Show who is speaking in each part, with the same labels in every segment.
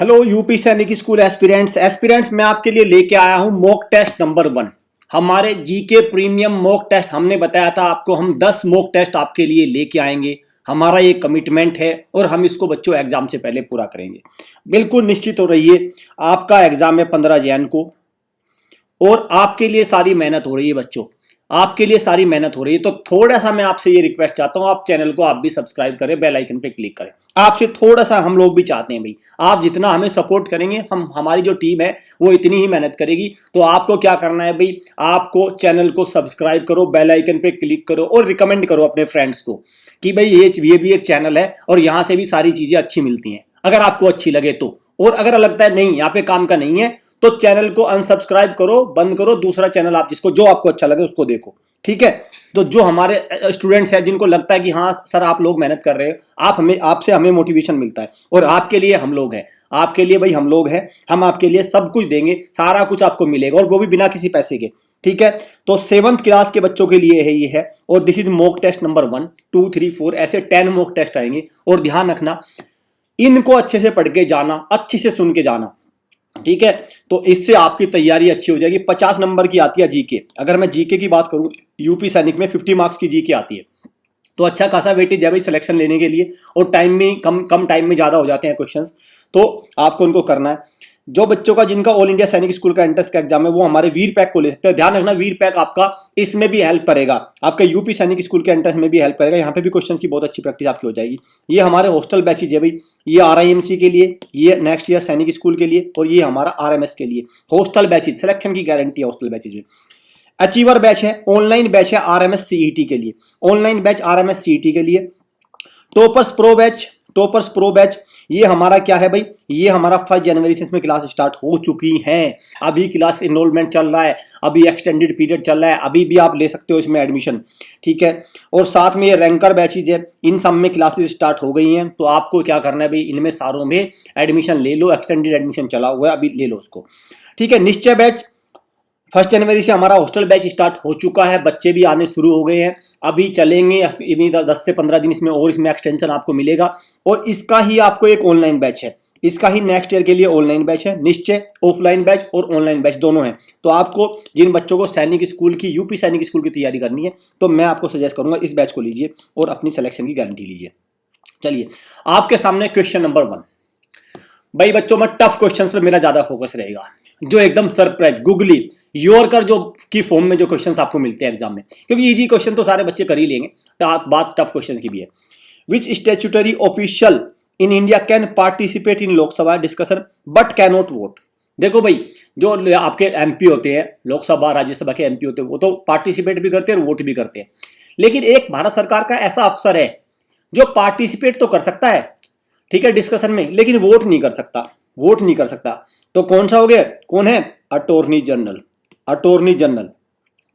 Speaker 1: Hello UP सैनिक school aspirants मैं आपके लिए लेके आया हूं मॉक टेस्ट नंबर 1। हमारे जीके प्रीमियम मॉक टेस्ट हमने बताया था आपको, हम 10 मॉक टेस्ट आपके लिए लेके आएंगे। हमारा ये कमिटमेंट है और हम इसको बच्चों एग्जाम से पहले पूरा करेंगे। बिल्कुल निश्चित हो रहिए, आपका एग्जाम है 15 जैन को और आपके लिए सारी मेहनत हो रही है बच्चों, आपके लिए सारी मेहनत हो रही है। तो थोड़ा सा मैं आपसे ये रिक्वेस्ट चाहता हूं, आप चैनल को आप भी सब्सक्राइब करें, बेल आइकन पे क्लिक करें। आपसे थोड़ा सा हम लोग भी चाहते हैं भाई, आप जितना हमें सपोर्ट करेंगे हमारी जो टीम है वो इतनी ही मेहनत करेगी। तो आपको क्या करना है भाई, आपको चैनल को सब्सक्राइब करो, बेल आइकन पे क्लिक करो और रिकमेंड करो अपने फ्रेंड्स को कि भाई ये भी एक चैनल है और यहाँ से भी सारी चीजें अच्छी मिलती हैं, अगर आपको अच्छी लगे तो। और अगर लगता है नहीं यहाँ पे काम का नहीं है तो चैनल को अनसब्सक्राइब करो, बंद करो, दूसरा चैनल आप जिसको जो आपको अच्छा लगे उसको देखो, ठीक है। तो जो हमारे स्टूडेंट्स हैं जिनको लगता है कि हाँ सर आप लोग मेहनत कर रहे हो, आपसे हमें मोटिवेशन मिलता है और आपके लिए हम लोग हैं, आपके लिए भाई हम लोग हैं, हम आपके लिए सब कुछ देंगे, सारा कुछ आपको मिलेगा और वो भी बिना किसी पैसे के, ठीक है। तो 7th क्लास के बच्चों के लिए है ये है और this is mock test number 1, 2, 3, 4 ऐसे 10 मॉक टेस्ट आएंगे। और ध्यान रखना, इनको अच्छे से पढ़ के जाना, अच्छे से सुन के जाना, ठीक है। तो इससे आपकी तैयारी अच्छी हो जाएगी। 50 नंबर की आती है जीके। अगर मैं जीके की बात करूं, यूपी सैनिक में 50 मार्क्स की जीके आती है, तो अच्छा खासा वेटेज है भाई सिलेक्शन लेने के लिए। और टाइम में कम टाइम में ज्यादा हो जाते हैं क्वेश्चंस, तो आपको उनको करना है। जो बच्चों का जिनका ऑल इंडिया सैनिक स्कूल का एंट्रेंस का एग्जाम है वो हमारे वीर पैक को ले सकते हैं। ध्यान रखना, वीर पैक आपका इसमें भी हेल्प करेगा, आपका यूपी सैनिक स्कूल के एंट्रेंस में भी हेल्प करेगा। यहाँ पे भी क्वेश्चंस की बहुत अच्छी प्रैक्टिस आपकी हो जाएगी। ये हमारे हॉस्टल बैचेज है भाई, ये RIMC के लिए, ये नेक्स्ट ईयर सैनिक स्कूल के लिए और ये हमारा RMS के लिए। हॉस्टल बैचेज सिलेक्शन की गारंटी है हॉस्टल बैचेज में। अचीवर बैच है, ऑनलाइन बैच है RMS CET के लिए, ऑनलाइन बैच RMS CET के लिए। टॉपर्स प्रो बैच ये हमारा क्या है भाई, ये हमारा 1 जनवरी से इसमें क्लास स्टार्ट हो चुकी हैं। अभी क्लास इनरोलमेंट चल रहा है, अभी एक्सटेंडेड पीरियड चल रहा है, अभी भी आप ले सकते हो इसमें एडमिशन, ठीक है। और साथ में ये रैंकर बैचेज है, इन सब में क्लासेस स्टार्ट हो गई हैं। तो आपको क्या करना है भाई, इनमें सारों में एडमिशन ले लो, एक्सटेंडेड एडमिशन चला हुआ है, अभी ले लो उसको, ठीक है। निश्चय बैच 1 जनवरी से हमारा हॉस्टल बैच स्टार्ट हो चुका है, बच्चे भी आने शुरू हो गए हैं, अभी चलेंगे 10 से 15 दिन इसमें और इसमें एक्सटेंशन आपको मिलेगा। और इसका ही आपको एक ऑनलाइन बैच है, इसका ही नेक्स्ट ईयर के लिए ऑनलाइन बैच है। निश्चय ऑफलाइन बैच और ऑनलाइन बैच दोनों हैं। तो आपको जिन बच्चों को सैनिक स्कूल की, यूपी सैनिक स्कूल की तैयारी करनी है, तो मैं आपको सजेस्ट करूंगा इस बैच को लीजिए और अपनी सिलेक्शन की गारंटी लीजिए। चलिए आपके सामने क्वेश्चन नंबर 1। भाई बच्चों में टफ क्वेश्चन पे मेरा ज्यादा फोकस रहेगा, जो एकदम सरप्राइज गूगली योरकर जो की फॉर्म में जो क्वेश्चंस आपको मिलते हैं एग्जाम में, क्योंकि इजी क्वेश्चन तो सारे बच्चे कर ही लेंगे, बात टफ क्वेश्चन की भी है। Which statutory official in India can participate in Lok Sabha discussion but can not vote. देखो भाई, जो आपके MP होते हैं, लोकसभा राज्यसभा के MP होते हैं, वो तो पार्टिसिपेट भी करते हैं और वोट भी करते हैं। लेकिन एक भारत सरकार का ऐसा अफसर है जो पार्टिसिपेट तो कर सकता है, ठीक है, डिस्कशन में, लेकिन वोट नहीं कर सकता। तो कौन सा हो गया, कौन है, अटॉर्नी जनरल,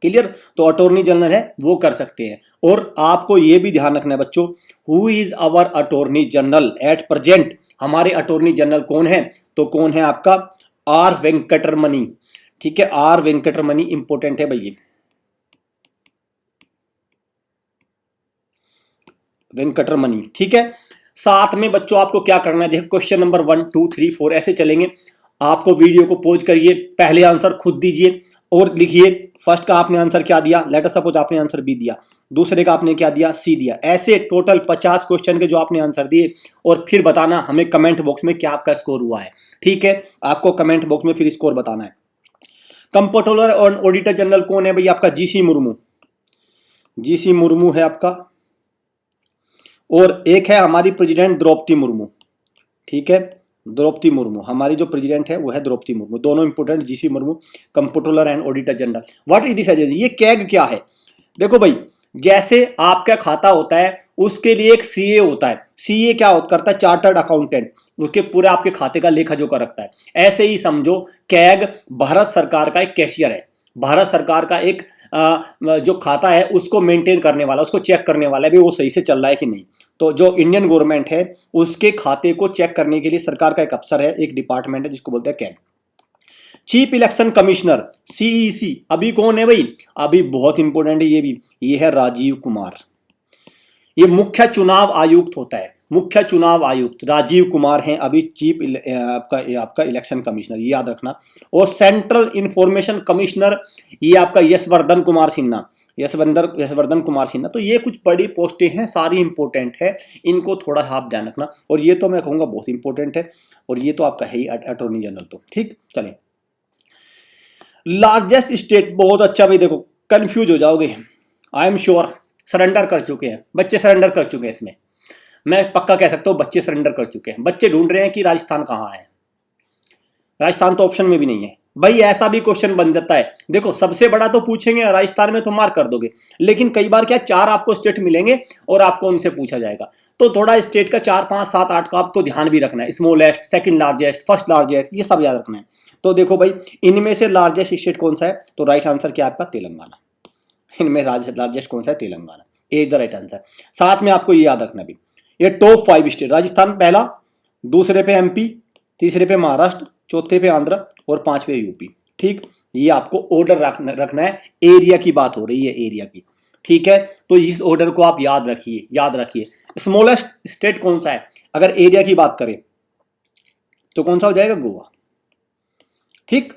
Speaker 1: क्लियर। तो अटॉर्नी जनरल है, वो कर सकते हैं। और आपको ये भी ध्यान रखना है बच्चों, who is our attorney general at present. हमारे अटॉर्नी जनरल कौन है, तो कौन है आपका R वेंकटरमणि, ठीक है। R वेंकटरमणि इंपॉर्टेंट है भैया, वेंकटरमणि, ठीक है। साथ में बच्चों आपको क्या करना है, देखो क्वेश्चन नंबर 1, 2, 3, 4 ऐसे चलेंगे। आपको वीडियो को पॉज करिए, पहले आंसर खुद दीजिए और लिखिए। फर्स्ट का आपने आंसर क्या दिया, लेट अस सपोज आपने आंसर B दिया, दूसरे का आपने क्या दिया, C दिया। ऐसे टोटल 50 क्वेश्चन के जो आपने आंसर दिए, और फिर बताना हमें कमेंट बॉक्स में क्या आपका स्कोर हुआ है, ठीक है। आपको कमेंट बॉक्स में फिर स्कोर बताना है। कंप्ट्रोलर और ऑडिटर जनरल कौन है भाई, आपका GC मुर्मू है आपका। और एक है हमारी प्रेसिडेंट द्रौपदी मुर्मू, ठीक है। द्रौपदी मुर्मू हमारी जो प्रेसिडेंट है वो है द्रौपदी मुर्मू। दोनों important, GC Murmu, comptroller and auditor general. What is this agency, ये कैग क्या है। देखो भाई, जैसे आपका खाता होता है उसके लिए एक CA होता है। CA क्या करता है, चार्टर्ड अकाउंटेंट, उसके पूरे आपके खाते का लेखा जोखा रखता है। ऐसे ही समझो कैग भारत सरकार का एक कैशियर है, भारत सरकार का एक जो खाता है उसको मेंटेन करने वाला, उसको चेक करने वाला है भी वो सही से चल रहा है कि नहीं। तो जो इंडियन गवर्नमेंट है उसके खाते को चेक करने के लिए सरकार का एक अफसर है, एक डिपार्टमेंट है जिसको बोलते हैं CAG. Chief election commissioner CEC अभी कौन है भाई, अभी बहुत इंपॉर्टेंट है ये भी, ये है राजीव कुमार। ये मुख्य चुनाव आयुक्त होता है। मुख्य चुनाव आयुक्त राजीव कुमार हैं, अभी चीफ आपका इलेक्शन कमिश्नर, ये याद रखना। और सेंट्रल इंफॉर्मेशन कमिश्नर ये आपका यशवर्धन कुमार सिन्हा, यशवर्धन कुमार सिन्हा। तो ये कुछ बड़ी पोस्टें हैं, सारी इंपॉर्टेंट है, इनको थोड़ा आप ध्यान रखना। और ये तो मैं कहूँगा बहुत इंपॉर्टेंट है, और ये तो आपका है ही अटॉर्नी जनरल। तो ठीक, चले लार्जेस्ट स्टेट, बहुत अच्छा भाई, देखो कंफ्यूज हो जाओगे, आई एम श्योर सरेंडर कर चुके हैं बच्चे, सरेंडर कर चुके हैं इसमें, मैं पक्का कह सकता हूं बच्चे सरेंडर कर चुके हैं। बच्चे ढूंढ रहे हैं कि राजस्थान कहाँ है, राजस्थान तो ऑप्शन में भी नहीं है भाई। ऐसा भी क्वेश्चन बन जाता है, देखो सबसे बड़ा तो पूछेंगे राजस्थान में तो मार्क कर दोगे, लेकिन कई बार क्या 4 आपको स्टेट मिलेंगे और आपको उनसे पूछा जाएगा, तो थोड़ा स्टेट का 4, 5, 7, 8 का आपको ध्यान भी रखना है। Smallest, second largest, first largest, ये सब याद रखना है। तो देखो भाई, इनमें से लार्जेस्ट स्टेट कौन सा है, तो राइट आंसर क्या है आपका तेलंगाना। इनमें लार्जेस्ट कौन सा है, Telangana is the right answer. साथ में आपको ये याद रखना भी, ये टॉप 5 स्टेट, राजस्थान पहला, दूसरे पे एमपी, तीसरे पे महाराष्ट्र, चौथे पे आंध्र और 5 पे यूपी। ठीक, ये आपको ऑर्डर रखना है, एरिया की बात हो रही है, एरिया की। ठीक है, तो इस ऑर्डर को आप याद रखिए, याद रखिए। स्मॉलेस्ट स्टेट कौन सा है, अगर एरिया की बात करें तो कौन सा हो जाएगा, गोवा। ठीक,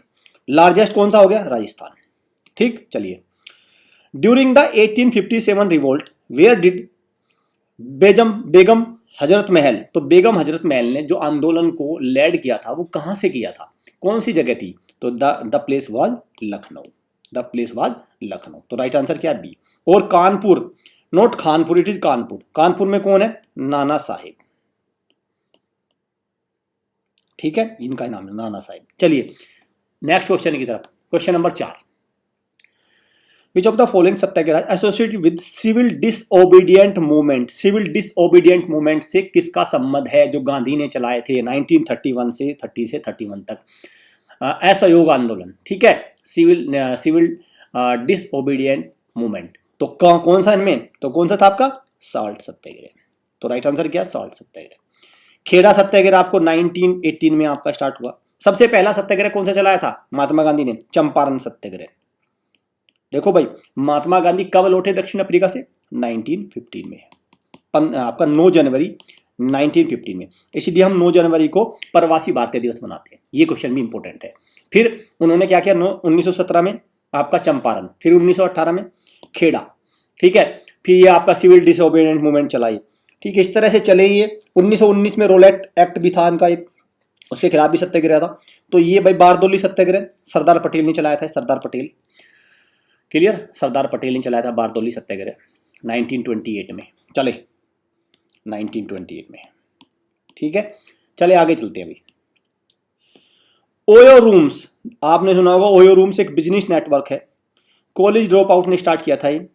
Speaker 1: लार्जेस्ट कौन सा हो गया, राजस्थान। ठीक, चलिए during the 1857 revolt where did Begum Hazrat Mahal, तो बेगम हजरत महल ने जो आंदोलन को लेड किया था वो कहां से किया था, कौन सी जगह थी, तो the place was Lucknow, the place was Lucknow. तो राइट आंसर क्या है, बी। और Kanpur, not Khanpur, it is Kanpur. Kanpur में कौन है, नाना साहेब। ठीक है, इनका नाम है नाना साहेब। चलिए नेक्स्ट क्वेश्चन की तरफ, question number 4, which of the following satyagraha associated with civil disobedient movement, civil disobedient movement से किसका संबंध है, जो गांधी ने चलाए थे 1931 से 31 तक, असहयोग आंदोलन। ठीक है, सिविल डिसओबीडियंट मूवमेंट, तो कौन सा इनमें, तो कौन सा था आपका, साल्ट सत्याग्रह। तो राइट आंसर क्या, साल्ट सत्याग्रह। खेड़ा सत्याग्रह आपको 1918 में आपका स्टार्ट हुआ। सबसे पहला सत्याग्रह कौन सा चलाया था, महात्मा गांधी ने, चंपारण सत्याग्रह। देखो भाई, महात्मा गांधी कब लौटे दक्षिण अफ्रीका से, 1915 में, आपका 9 जनवरी 1915 में। इसलिए हम 9 जनवरी को प्रवासी भारतीय दिवस मनाते हैं, ये क्वेश्चन भी इंपॉर्टेंट है। फिर उन्होंने क्या किया, 1917 में आपका चंपारण, फिर 1918 में खेड़ा। ठीक है, फिर ये आपका सिविल डिसओबीडिएंट मूवमेंट चलाई। ठीक है, इस तरह से चले। ये 1919 में रोलेट एक्ट भी था इनका एक, उसके खिलाफ भी सत्याग्रह था। तो ये भाई बारदोली सत्याग्रह सरदार पटेल ने चलाया था, सरदार पटेल, क्लियर, सरदार पटेल ने चलाया था बारदोली सत्याग्रह 1928 में। चले 1928 में। ठीक है, चले आगे चलते हैं। अभी ओयो रूम्स, आपने सुना होगा, ओयो रूम्स एक बिजनेस नेटवर्क है, कॉलेज ड्रॉप आउट ने स्टार्ट किया था ये।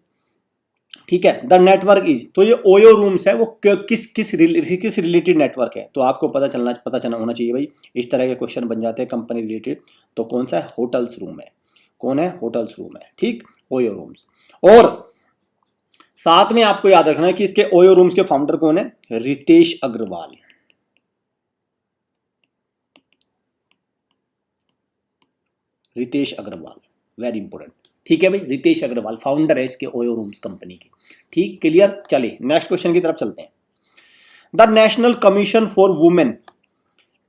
Speaker 1: ठीक है, द नेटवर्क इज, तो ये ओयो रूम्स है वो किस रिलेटेड नेटवर्क है, तो आपको पता चलना होना चाहिए भाई। इस तरह के क्वेश्चन बन जाते हैं कंपनी रिलेटेड। तो कौन सा है, होटल्स रूम है, कौन है, होटल्स रूम है। ठीक, ओयो रूम्स। और साथ में आपको याद रखना है कि इसके ओयो रूम्स के फाउंडर कौन है, रितेश अग्रवाल। Ritesh Agarwal, very important. ठीक है भाई, रितेश अग्रवाल फाउंडर है इसके ओयो रूम्स कंपनी के। ठीक, क्लियर। चलिए नेक्स्ट क्वेश्चन की तरफ चलते हैं। The national commission for women,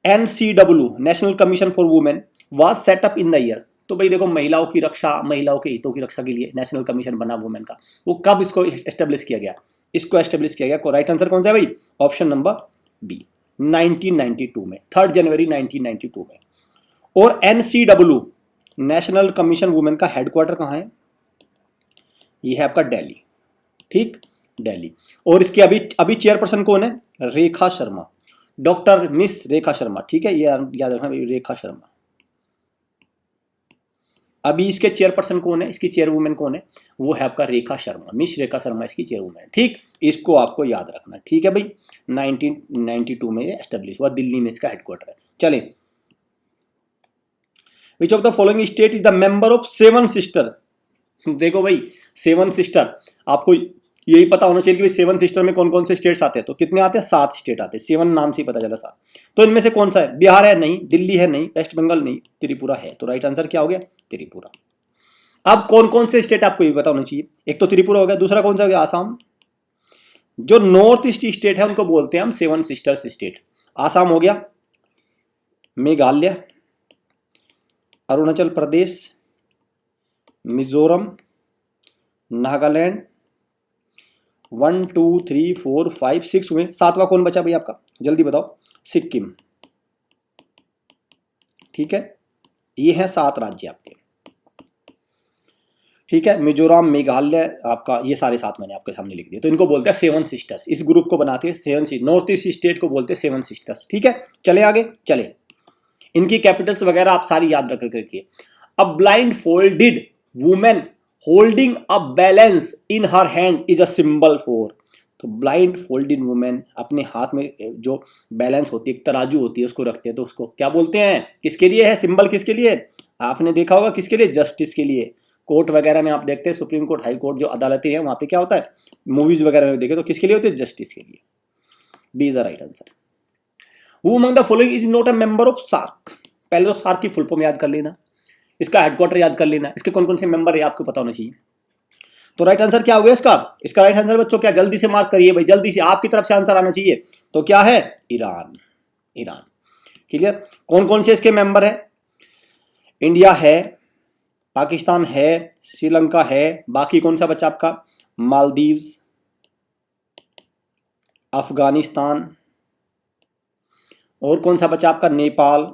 Speaker 1: NCW, national commission for women, was set up in the year. तो भाई देखो, महिलाओं की रक्षा, महिलाओं के हितों की रक्षा के लिए नेशनल कमीशन बना वुमेन का, वो कब इसको एस्टेब्लिश किया गया, इसको एस्टेब्लिश किया गया। राइट आंसर कौन सा है भाई, ऑप्शन नंबर बी, 1992 में, 3 जनवरी 1992 में। और NCW, नेशनल कमीशन वुमेन का हेडक्वार्टर कहाँ है, ये है आपका दिल्ली। ठीक, दिल्ली। और इसके अभी चेयरपर्सन कौन है, रेखा शर्मा, डॉक्टर मिस रेखा शर्मा। ठीक है, ये याद रखना, रेखा शर्मा। अभी इसके चेयरपर्सन कौन है, इसकी चेयरवुमेन कौन है, वो है आपका रेखा शर्मा, मिस रेखा शर्मा इसकी चेयरवुमेन है। ठीक, इसको आपको याद रखना। ठीक है भाई, 1992 में ये एस्टेब्लिश हुआ, दिल्ली में इसका हेडक्वार्टर है। चले, विच of the following state is the member of 7 sister. देखो भाई, 7 सिस्टर, आपको यही पता होना चाहिए कि 7 सिस्टर में कौन कौन से स्टेट्स आते हैं। तो कितने आते हैं, 7 स्टेट आते हैं, 7 नाम से ही पता चला 7। तो इनमें से कौन सा है, बिहार है नहीं, दिल्ली है नहीं, वेस्ट बंगाल नहीं, त्रिपुरा है। तो राइट आंसर क्या हो गया, त्रिपुरा। अब कौन कौन से स्टेट आपको ये पता होना चाहिए, एक तो त्रिपुरा हो गया, दूसरा कौन सा हो गया, आसाम, जो नॉर्थ ईस्ट स्टेट है उनको बोलते हैं हम सेवन सिस्टर्स स्टेट। आसाम हो गया, मेघालय, अरुणाचल प्रदेश, मिजोरम, नागालैंड, 1 2 3 4 5 6 हुए, सातवां कौन बचा भाई आपका, जल्दी बताओ, सिक्किम। ठीक है, ये हैं 7 राज्य आपके। ठीक है, मिजोरम, मेघालय आपका, ये सारे 7 मैंने आपके सामने लिख दिए। तो इनको बोलते हैं सेवन सिस्टर्स, इस ग्रुप को बनाते हैं सेवन, नॉर्थ ईस्ट स्टेट को बोलते हैं सेवन सिस्टर्स। ठीक है, चले आगे, चले, इनकी कैपिटल्स वगैरह आप सारी याद रख कर रखिए। A blind folded women holding a balance in her hand is a symbol for. तो ब्लाइंड फोल्डेड वुमेन अपने हाथ में जो बैलेंस होती है, एक तराजू होती है, उसको रखते हैं, तो उसको क्या बोलते हैं, किसके लिए है सिंबल, किसके लिए, आपने देखा होगा किसके लिए, जस्टिस के लिए। कोर्ट वगैरह में आप देखते हैं, सुप्रीम कोर्ट, हाई कोर्ट, जो अदालतें हैं वहां पे क्या होता है, मूवीज वगैरह में देखे तो किसके लिए होते हैं, जस्टिस के लिए। B is the right answer. Who among the following is not a member of SAARC. पहले तो सार्क की फुल फॉर्म याद कर लेना, इसका हेडक्वार्टर याद कर लेना, इसके कौन कौन से मेंबर है आपको पता होना चाहिए। तो राइट आंसर क्या हो गया इसका राइट आंसर बच्चों क्या, जल्दी से मार्क करिए भाई, जल्दी से, आपकी तरफ से आंसर आना चाहिए। तो क्या है, ईरान। Iran, clear. कौन कौन से इसके मेंबर है, इंडिया है, पाकिस्तान है, श्रीलंका है, बाकी कौन सा बच्चा आपका, मालदीव्स, अफगानिस्तान, और कौन सा बच्चा आपका, नेपाल,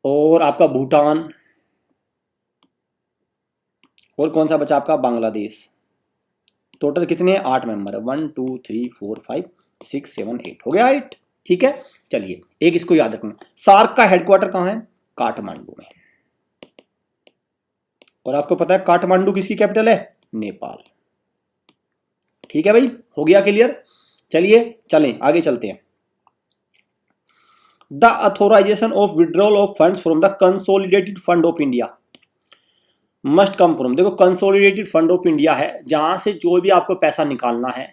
Speaker 1: और आपका भूटान, और कौन सा बचा आपका, बांग्लादेश। टोटल कितने हैं, 8 मेंबर है, 1 2 3 4 5 6 7 8 हो गया 8। ठीक है, चलिए एक इसको याद रखना, सार्क का हेडक्वार्टर कहां है, काठमांडू में। और आपको पता है काठमांडू किसकी कैपिटल है, नेपाल। ठीक है भाई, हो गया क्लियर। चलिए चलें आगे चलते हैं। The authorisation of withdrawal of funds from the consolidated fund of India must come from. देखो कंसोलिडेटेड फंड ऑफ इंडिया है, जहां से जो भी आपको पैसा निकालना है,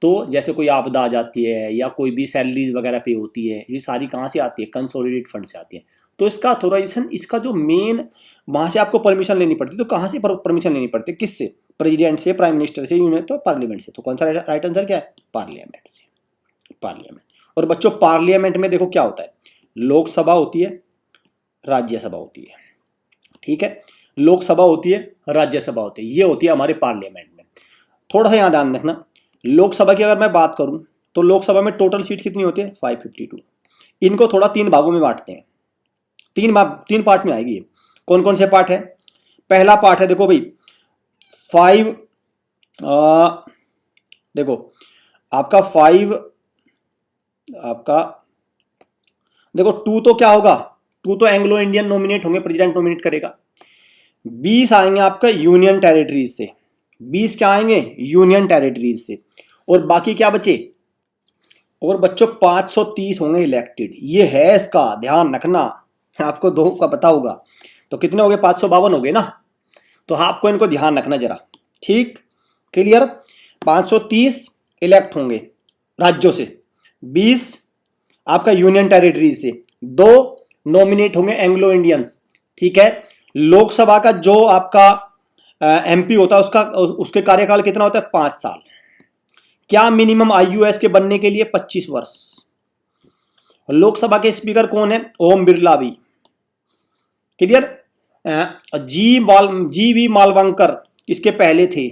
Speaker 1: तो जैसे कोई आपदा आ जाती है या कोई भी सैलरीज वगैरह पे होती है, ये सारी कहाँ से आती है, कंसोलिडेटेड फंड से आती है। तो इसका अथोराइजेशन, इसका जो मेन, वहां से आपको परमिशन लेनी पड़ती है। तो कहाँ से परमिशन लेनी पड़ती है, किससे, प्रेसिडेंट से, प्राइम मिनिस्टर से, यूनियन, तो पार्लियामेंट से। तो कौन सा राइट आंसर क्या है, पार्लियामेंट से, पार्लियामेंट। और बच्चों पार्लियामेंट में देखो क्या होता है, लोकसभा होती है, राज्यसभा होती है। ठीक है, लोकसभा होती है, राज्यसभा होती है, ये होती है हमारे पार्लियामेंट में। थोड़ा सा यहाँ ध्यान रखना, लोकसभा की अगर मैं बात करूं तो लोकसभा में टोटल सीट कितनी होती है, 552। इनको थोड़ा 3 भागों में बांटते हैं, 3 पार्ट में आएगी। कौन कौन से पार्ट है, पहला पार्ट है देखो भाई 5, देखो आपका 5, आपका देखो 2 तो क्या होगा, 2 तो एंग्लो इंडियन नॉमिनेट होंगे, प्रेसिडेंट नॉमिनेट करेगा। 20 आएंगे आपका यूनियन टेरिटरीज से, 20 क्या आएंगे, यूनियन टेरिटरीज से। और बाकी क्या बचे, और बच्चों 530 होंगे इलेक्टेड। ये है इसका ध्यान रखना, आपको 2 का पता होगा। तो कितने हो गए, 552 हो गए ना। तो आपको इनको ध्यान रखना जरा, ठीक, क्लियर। 530 इलेक्ट होंगे राज्यों से, 20 आपका यूनियन टेरिटरीज से, 2 नॉमिनेट होंगे एंग्लो इंडियंस। ठीक है, लोकसभा का जो आपका एमपी होता है उसके कार्यकाल कितना होता है, 5 साल। क्या मिनिमम आयु है इसके बनने के लिए, 25 वर्ष। लोकसभा के स्पीकर कौन है, ओम बिरला भी, क्लियर। जी वी मालवंकर इसके पहले थे।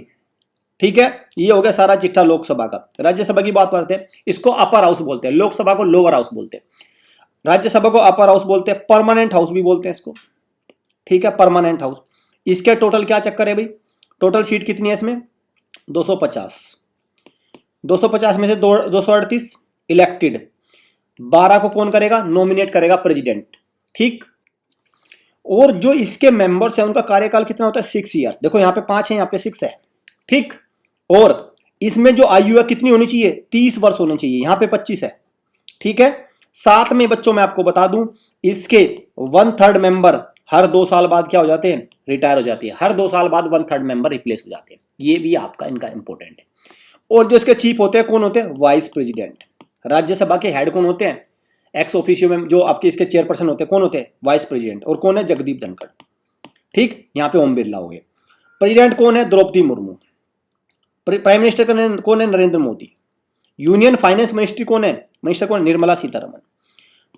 Speaker 1: ठीक है, ये हो गया सारा चिट्ठा लोकसभा का। राज्यसभा की बात करते हैं, इसको अपर हाउस बोलते हैं, लोकसभा को लोअर हाउस बोलते हैं, राज्यसभा को अपर हाउस बोलते हैं, परमानेंट हाउस भी बोलते हैं इसको। ठीक है, परमानेंट हाउस। इसके टोटल क्या चक्कर है भाई, टोटल सीट कितनी है इसमें, 250। 250 में से 238 इलेक्टेड, 12 को कौन करेगा, नॉमिनेट करेगा प्रेसिडेंट। ठीक, और जो इसके मेंबर्स हैं उनका कार्यकाल कितना होता है, 6 ईयर। देखो यहाँ पे 5 है, यहाँ पे 6 है। ठीक, और इसमें जो आयु है कितनी होनी चाहिए, 30 वर्ष होनी चाहिए, यहाँ पे 25 है। ठीक है, साथ में बच्चों मैं आपको बता दूं, इसके 1/3 मेंबर हर 2 साल बाद क्या हो जाते हैं, रिटायर हो जाती है। हर 2 साल बाद 1/3 मेंबर रिप्लेस हो जाते हैं। ये भी आपका इनका इंपॉर्टेंट है। और जो इसके चीफ होते हैं कौन होते हैं, वाइस प्रेसिडेंट। राज्यसभा के हेड कौन होते हैं, एक्स ऑफिशियो में जो आपके इसके चेयरपर्सन होते हैं कौन होते हैं, वाइस प्रेसिडेंट। और कौन है, जगदीप धनखड़। ठीक, यहाँ पे ओम बिरला हो गए। प्रेसिडेंट कौन है, द्रौपदी मुर्मू। प्राइम मिनिस्टर कौन है? Narendra Modi. Union finance ministry कौन है? मिनिस्टर कौन? Nirmala Sitharaman.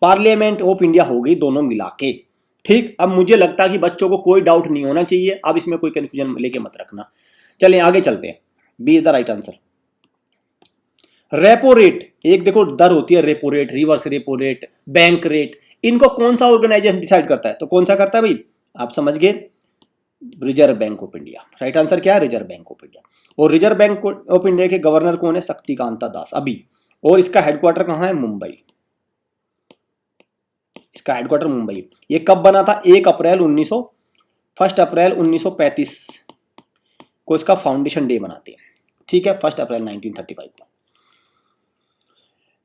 Speaker 1: Parliament of India हो गई दोनों मिला के। ठीक, अब मुझे लगता है कि बच्चों को कोई डाउट नहीं होना चाहिए, अब इसमें कोई कंफ्यूजन लेके मत रखना। चलें आगे चलते हैं। B is the right answer. Repo rate, एक देखो दर होती है, repo rate, reverse repo rate, bank rate, इनको कौन सा ऑर्गेनाइजेशन डिसाइड करता है? तो कौन सा करता है भाई? आप समझ गए, reserve bank of India. Right answer क्या है? Reserve bank of India. और रिजर्व बैंक ऑफ इंडिया के गवर्नर कौन है? शक्तिकांता दास अभी। और इसका हेडक्वार्टर कहां है? मुंबई। इसका हेडक्वार्टर मुंबई। ये कब बना था? 1 अप्रैल 1935 को इसका फाउंडेशन डे मनाते हैं। ठीक है, 1 अप्रैल 1935 को।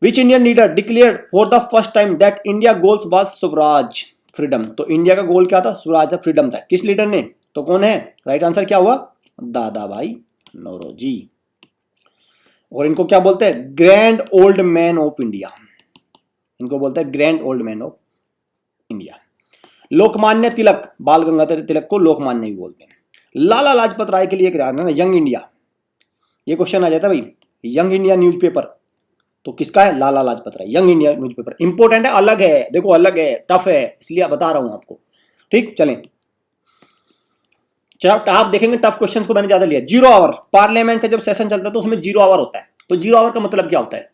Speaker 1: Which Indian leader declared for the first time that India goals was Swaraj freedom? तो इंडिया का गोल क्या था? स्वराज, फ्रीडम था। किस लीडर ने? तो कौन है? राइट आंसर क्या हुआ? दादा भाई नौरोजी। और इनको क्या बोलते हैं? Grand old man of India. इनको बोलते हैं grand old man of India. Lokmanya Tilak, Bal Gangadhar तिलक को लोकमान्य भी बोलते हैं। लाला लाजपत राय के लिए एक यंग इंडिया, ये क्वेश्चन आ जाता है भाई। यंग इंडिया न्यूज़पेपर तो किसका है? Lala Lajpat Rai. Young India newspaper important है, अलग है, देखो अलग है, टफ है, इसलिए बता रहा हूं आपको। ठीक, चलें आप देखेंगे टफ क्वेश्चंस को मैंने ज्यादा लिया। 0 आवर, पार्लियामेंट का जब सेशन चलता है तो उसमें 0 आवर होता है। तो 0 आवर का मतलब क्या होता है?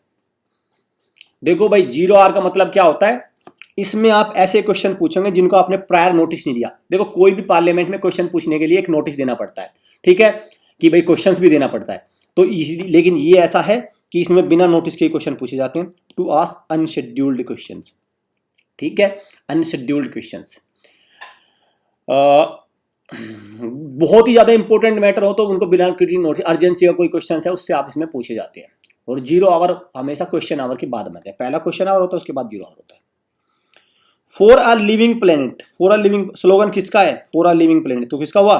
Speaker 1: देखो भाई 0 आवर का मतलब क्या होता है, इसमें आप ऐसे क्वेश्चन पूछेंगे जिनको आपने प्रायर नोटिस नहीं दिया। देखो कोई भी पार्लियामेंट में क्वेश्चन पूछने के लिए एक नोटिस देना पड़ता है, ठीक है, कि भाई क्वेश्चंस भी देना पड़ता है। तो इसीलिए, लेकिन ये ऐसा है कि इसमें बिना नोटिस के क्वेश्चन पूछे जाते हैं, टू आस्क अनशेड्यूल्ड क्वेश्चंस। ठीक है, अनशेड्यूल्ड क्वेश्चंस। बहुत ही ज्यादा इंपॉर्टेंट मैटर हो तो उनको बिना नोटिस, अर्जेंसी का कोई क्वेश्चन है उससे आप इसमें पूछे जाते हैं। और 0 आवर हमेशा क्वेश्चन आवर के बाद में आता है, पहला क्वेश्चन आवर होता है उसके बाद 0 आवर होता है। For a living planet, for a living slogan किसका है? फॉर अ लिविंग प्लेनेट तो किसका हुआ?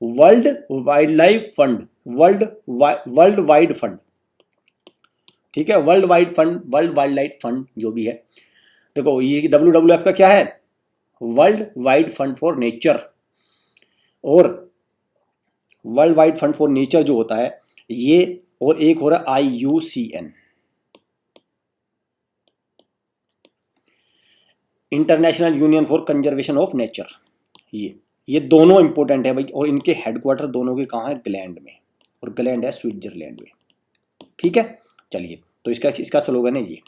Speaker 1: World wildlife fund, world wide fund. ठीक है, world wide fund, world wildlife fund जो भी है। देखो ये WWF का क्या है? World wide fund for nature. और world wide fund for nature जो होता है ये, और एक हो रहा है IUCN, international union for conservation of nature. ये दोनों इंपॉर्टेंट है भाई। और इनके हेडक्वार्टर दोनों के कहाँ है? ग्लैंड में, और ग्लैंड है स्विट्जरलैंड में। ठीक है, चलिए तो इसका स्लोगन है ये।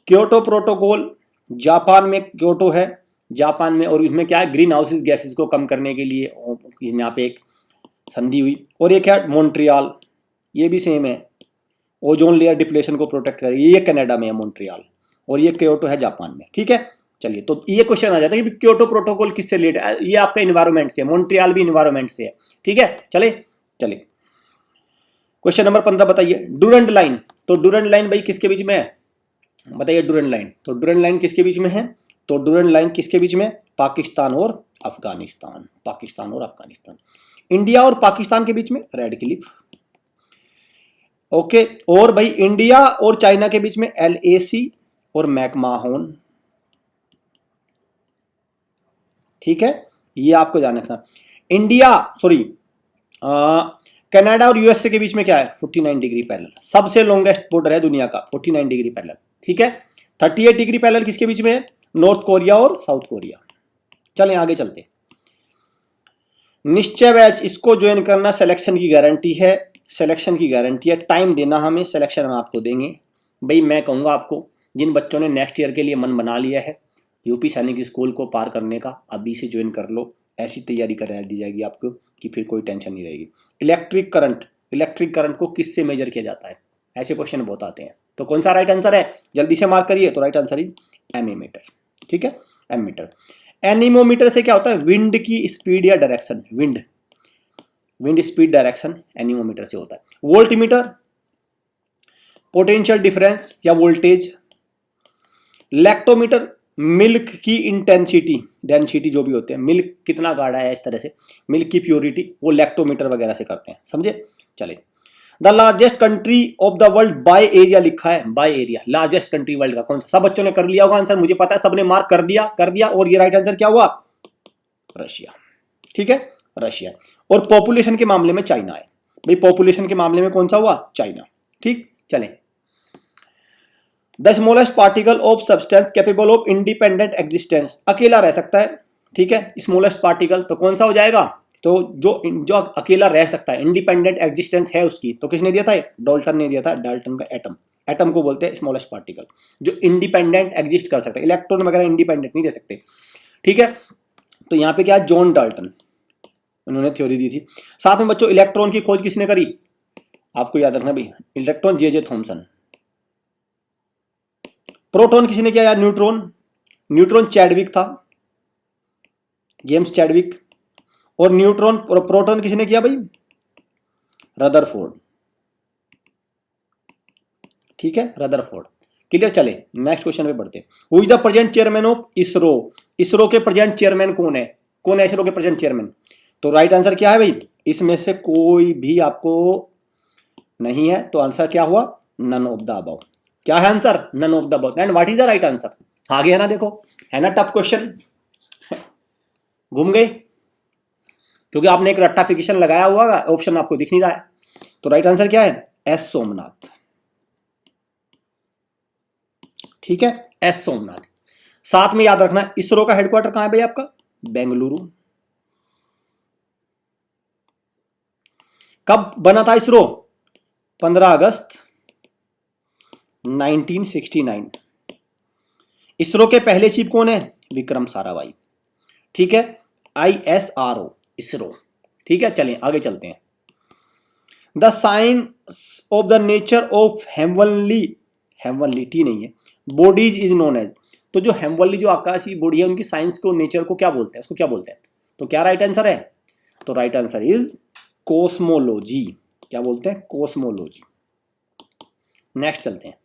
Speaker 1: क्योटो प्रोटोकॉल, जापान में क्योटो है, जापान में, और इसमें क्या है? ग्रीन हाउस गैसेस को कम करने के लिए इसमें यहाँ पे एक संधि हुई। और एक है मॉन्ट्रियल, ये भी सेम है, ओजोन लेयर डिप्लेशन को प्रोटेक्ट करे, ये कनाडा में है मॉन्ट्रियल, और ये क्योटो है जापान में। ठीक है, चलिए तो ये क्वेश्चन आ जाता है कि क्योटो प्रोटोकॉल किससे रिलेटेड है? ये आपका इन्वायरमेंट से है, मॉन्ट्रियल भी इन्वायरमेंट से है। ठीक है, चले क्वेश्चन नंबर 15 बताइए। डूरंट लाइन, तो डूरंट लाइन भाई किसके बीच में है? बताइए डूरंट लाइन। तो डूरंट लाइन किसके बीच में है? तो डूरंट लाइन किसके बीच में? पाकिस्तान और अफगानिस्तान, पाकिस्तान और अफगानिस्तान। इंडिया और पाकिस्तान के बीच में रेड क्लिफ। ओके, और भाई इंडिया और चाइना के बीच में LAC और मैकमाहोन। ठीक है, ये आपको जान रखना। इंडिया कनाडा और USA के बीच में क्या है? 49 डिग्री पैरेलल, सबसे लॉन्गेस्ट बॉर्डर है दुनिया का, 49 डिग्री पैरेलल। ठीक है, 38 डिग्री पैरेलल किसके बीच में है? नॉर्थ कोरिया और साउथ कोरिया। चलें आगे चलते। निश्चय बैच, इसको ज्वाइन करना सिलेक्शन की गारंटी है, सिलेक्शन की गारंटी है। टाइम देना हमें, सिलेक्शन हम आपको देंगे भाई। मैं कहूँगा आपको, जिन बच्चों ने नेक्स्ट ईयर के लिए मन बना लिया है UP सैनिक स्कूल को पार करने का, अभी से ज्वाइन कर लो, ऐसी तैयारी करा दी जाएगी आपको कि फिर कोई टेंशन नहीं रहेगी। इलेक्ट्रिक करंट को किससे मेजर किया जाता है? ऐसे क्वेश्चन बहुत आते हैं। तो कौन सा राइट आंसर है? जल्दी से मार्क करिए। तो राइट आंसर है एमीमीटर। ठीक है, एमीमीटर। एनीमोमीटर से क्या होता है? विंड की स्पीड या direction, wind speed direction anemometer से होता है। वोल्टमीटर, पोटेंशियल डिफरेंस या वोल्टेज। लैक्टोमीटर, मिल्क की इंटेंसिटी, डेंसिटी जो भी होते हैं, मिल्क कितना गाढ़ा है, इस तरह से मिल्क की प्योरिटी, वो लैक्टोमीटर वगैरह से करते हैं। समझे? चले। The largest country of the world by area लिखा है, by area largest country world का कौन सा? सब बच्चों ने कर लिया होगा आंसर, मुझे पता है, सबने मार्क कर दिया। और ये राइट आंसर क्या हुआ? रशिया। ठीक है, रशिया। और पॉपुलेशन के मामले में चाइना है। भाई पॉपुलेशन के मामले में कौन सा हुआ? चाइना। ठीक, चलें। The smallest particle of substance capable of independent existence, अकेला रह सकता है। ठीक है, स्मॉलेस्ट पार्टिकल तो कौन सा हो जाएगा? तो जो अकेला रह सकता है, इंडिपेंडेंट एग्जिस्टेंस है उसकी, तो किसने दिया था? डाल्टन ने दिया था। डाल्टन का एटम, एटम को बोलते हैं स्मॉलेस्ट पार्टिकल, जो इंडिपेंडेंट एग्जिस्ट कर सकता है। इलेक्ट्रॉन वगैरह इंडिपेंडेंट नहीं दे सकते। ठीक है, तो यहाँ पे क्या, जॉन डाल्टन, उन्होंने थ्योरी दी थी। साथ में बच्चों इलेक्ट्रॉन की खोज किसने करी? आपको याद रखना भाई, इलेक्ट्रॉन जे थॉमसन। प्रोटॉन किसने किया यार? न्यूट्रॉन, न्यूट्रॉन चैडविक था, जेम्स चैडविक। और न्यूट्रॉन प्रोटॉन किसने किया भाई? रदरफोर्ड। ठीक है, रदरफोर्ड। क्लियर, चले नेक्स्ट क्वेश्चन पे बढ़ते हैं। Who is the present chairman of ISRO? ISRO के प्रेजेंट चेयरमैन कौन है? कौन है इसरो के प्रेजेंट चेयरमैन? तो राइट आंसर क्या है भाई? इसमें से कोई भी आपको नहीं है, तो आंसर क्या हुआ? None of the above. क्या है answer? None of the above. And what is the right answer? आ गया ना, देखो है ना टफ क्वेश्चन, घूम गए क्योंकि आपने एक रट्टाफिकेशन लगाया हुआ, ऑप्शन आपको दिख नहीं रहा है। तो राइट आंसर क्या है? एस सोमनाथ। ठीक है, एस सोमनाथ। साथ में याद रखना, इसरो का हेडक्वार्टर कहां है भाई आपका? बेंगलुरु। कब बना था इसरो? 15 अगस्त 1969। इसरो के पहले चीफ कौन है? विक्रम साराभाई। ठीक है, ISRO, इसरो। ठीक है, चलें आगे चलते हैं। The science of the nature of heavenly, heavenly T नहीं है, बॉडीज इज नोन एज। तो जो हेवनली, जो आकाशीय बॉडी है, उनकी साइंस को, नेचर को क्या बोलते हैं? उसको क्या बोलते हैं? तो क्या राइट आंसर है? तो राइट आंसर इज कॉस्मोलॉजी। क्या बोलते हैं? कॉस्मोलॉजी। नेक्स्ट चलते हैं।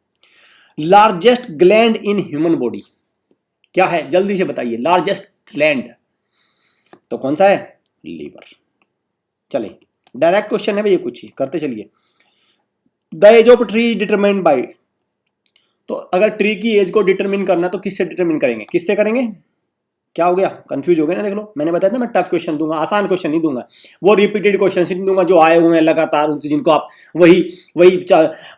Speaker 1: Largest gland in human body क्या है? जल्दी से बताइए, लार्जेस्ट ग्लैंड तो कौन सा है? लीवर। चले, डायरेक्ट क्वेश्चन है भाई, ये कुछ ही करते चलिए। The age of tree is determined by, तो अगर ट्री की एज को डिटरमिन करना तो किससे डिटरमिन करेंगे? किससे करेंगे? क्या हो गया? कंफ्यूज हो गए ना? देख लो, मैंने बताया था मैं टफ क्वेश्चन दूंगा, आसान क्वेश्चन नहीं दूंगा। वो रिपीटेड क्वेश्चन नहीं दूंगा जो आए हुए हैं लगातार उनसे, जिनको आप वही वही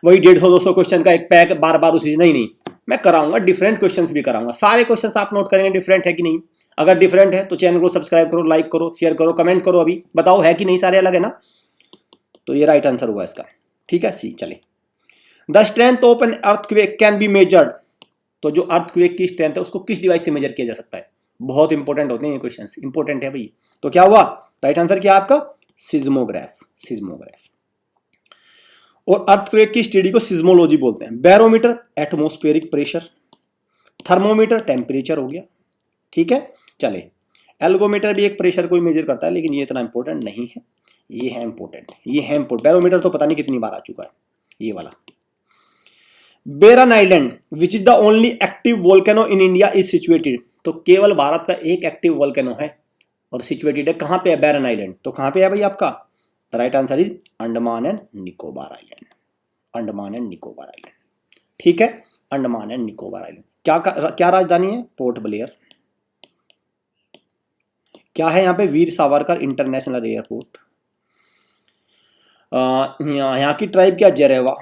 Speaker 1: वही 150-200 क्वेश्चन का एक पैक बार बार उसी। नहीं, मैं कराऊंगा डिफरेंट क्वेश्चंस भी कराऊंगा। सारे क्वेश्चंस आप नोट करेंगे डिफरेंट है कि नहीं। अगर डिफरेंट है तो चैनल को सब्सक्राइब करो, लाइक करो, शेयर करो, कमेंट करो, अभी बताओ है कि नहीं, सारे अलग है ना। तो ये राइट आंसर हुआ इसका। ठीक है, सी। चले, the strength of an earthquake can be measured, तो जो अर्थक्वेक की स्ट्रेंथ है उसको किस डिवाइस से मेजर किया जा सकता है? बहुत इंपॉर्टेंट होते हैं ये क्वेश्चंस, इंपॉर्टेंट है भाई। तो क्या हुआ? राइट आंसर क्या आपका? Seismograph, seismograph. और अर्थक्वेक की स्टडी को सिज्मोलॉजी बोलते हैं। Barometer atmospheric pressure, thermometer temperature हो गया। ठीक है, चले, एल्गोमीटर भी एक प्रेशर को मेजर करता है, लेकिन ये इतना इंपॉर्टेंट नहीं है। ये है इंपॉर्टेंट, ये है इंपॉर्टेंट। बैरोमीटर तो पता नहीं कितनी बार आ चुका है, ये वाला। Barren Island which is the only active volcano in India is situated, तो केवल भारत का एक एक्टिव वोल्केनो है और सिचुएटेड है कहां पे है? बैरन आइलैंड। तो कहां पे है भाई आपका? The right answer is Andaman and Nicobar island, Andaman and Nicobar island. ठीक है, अंडमान एंड निकोबार आइलैंड। क्या राजधानी है? Port Blair. क्या है यहाँ पे? Veer Savarkar international airport. यहाँ की ट्राइब क्या? जरेवा।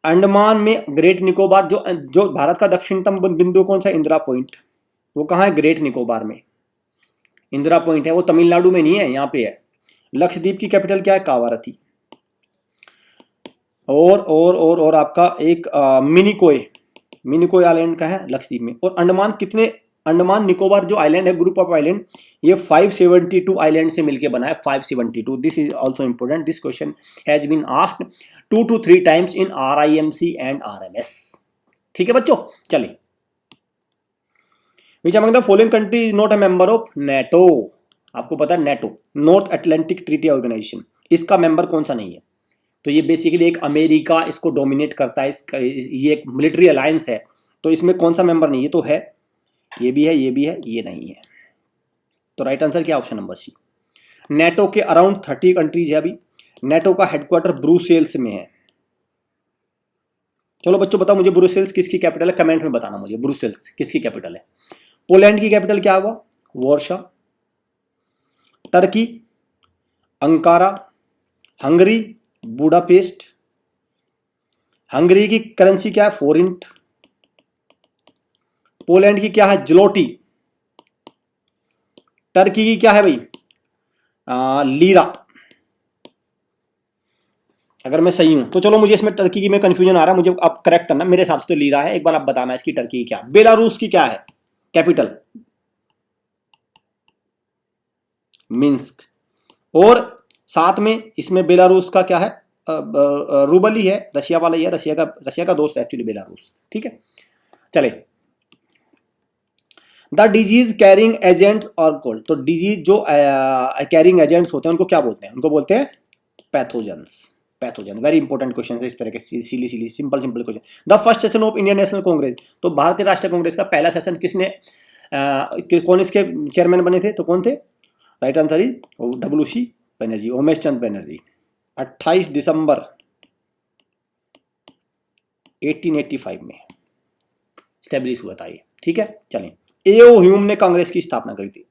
Speaker 1: अंडमान में ग्रेट निकोबार, जो भारत का दक्षिणतम बिंदु कौन सा? इंदिरा पॉइंट। वो कहाँ है? ग्रेट निकोबार में इंदिरा पॉइंट है। वो तमिलनाडु में नहीं है, यहाँ पे है। लक्षद्वीप की कैपिटल क्या है? कावारती। और आपका एक मिनिकोय आइलैंड का है लक्षद्वीप में। और अंडमान कितने? अंडमान निकोबार जो आइलैंड है, ग्रुप ऑफ आइलैंड, ये 572 आइलैंड से मिलकर बना है। 572। This is also important. This question has been asked 2 to 3 times in RIMC and RMS। ठीक है बच्चों, चलिए। Which among the following country is not a member of NATO? आपको पता है NATO, North Atlantic Treaty Organization, इसका member कौन सा नहीं है? तो ये बेसिकली एक अमेरिका इसको डोमिनेट करता है, ये एक मिलिट्री अलायंस है। तो इसमें कौन सा मेंबर नहीं? ये तो है, ये भी है, ये भी है, ये नहीं है। तो राइट आंसर क्या? Option number C. नेटो के अराउंड 30 कंट्रीज है अभी। नेटो का हेडक्वार्टर ब्रुसेल्स में है। चलो बच्चों बताओ मुझे, ब्रुसेल्स किसकी कैपिटल है? कमेंट में बताना मुझे, ब्रुसेल्स किसकी कैपिटल है? पोलैंड की कैपिटल क्या हुआ? Warsaw. Turkey, Ankara, Hungary, Budapest. Hungary की करेंसी क्या है? फोरिंट। पोलैंड की क्या है? ज्लोटी। टर्की की क्या है भाई? लीरा। अगर मैं सही हूं तो चलो, मुझे इसमें टर्की की में कंफ्यूजन आ रहा है, मुझे आप करेक्ट करना। मेरे हिसाब से तो लीरा है, एक बार आप बताना इसकी टर्की की क्या। बेलारूस की क्या है कैपिटल? मिन्स्क। और साथ में इसमें बेलारूस का क्या है? रूबल ही है, रशिया वाला ही है, रशिया का दोस्त है एक्चुअली बेलारूस। ठीक है, चले। द डिजीज कैरिंग एजेंट्स और कोल्ड, तो डिजीज जो कैरिंग एजेंट्स होते हैं उनको क्या बोलते हैं? उनको बोलते हैं pathogens. Pathogen, very important question है इस तरह के, silly simple question. The first session of Indian National Congress, तो भारतीय राष्ट्रीय कांग्रेस का पहला सेशन किसने कौन इसके चेयरमैन बने थे? तो कौन थे? Right answer is WC Banerjee, Umesh Chand Banerjee. 28 दिसंबर 1885 में स्टेब्लिश हुआ था ये। ठीक है, चलें। एओ ह्यूम ने कांग्रेस की स्थापना करी थी।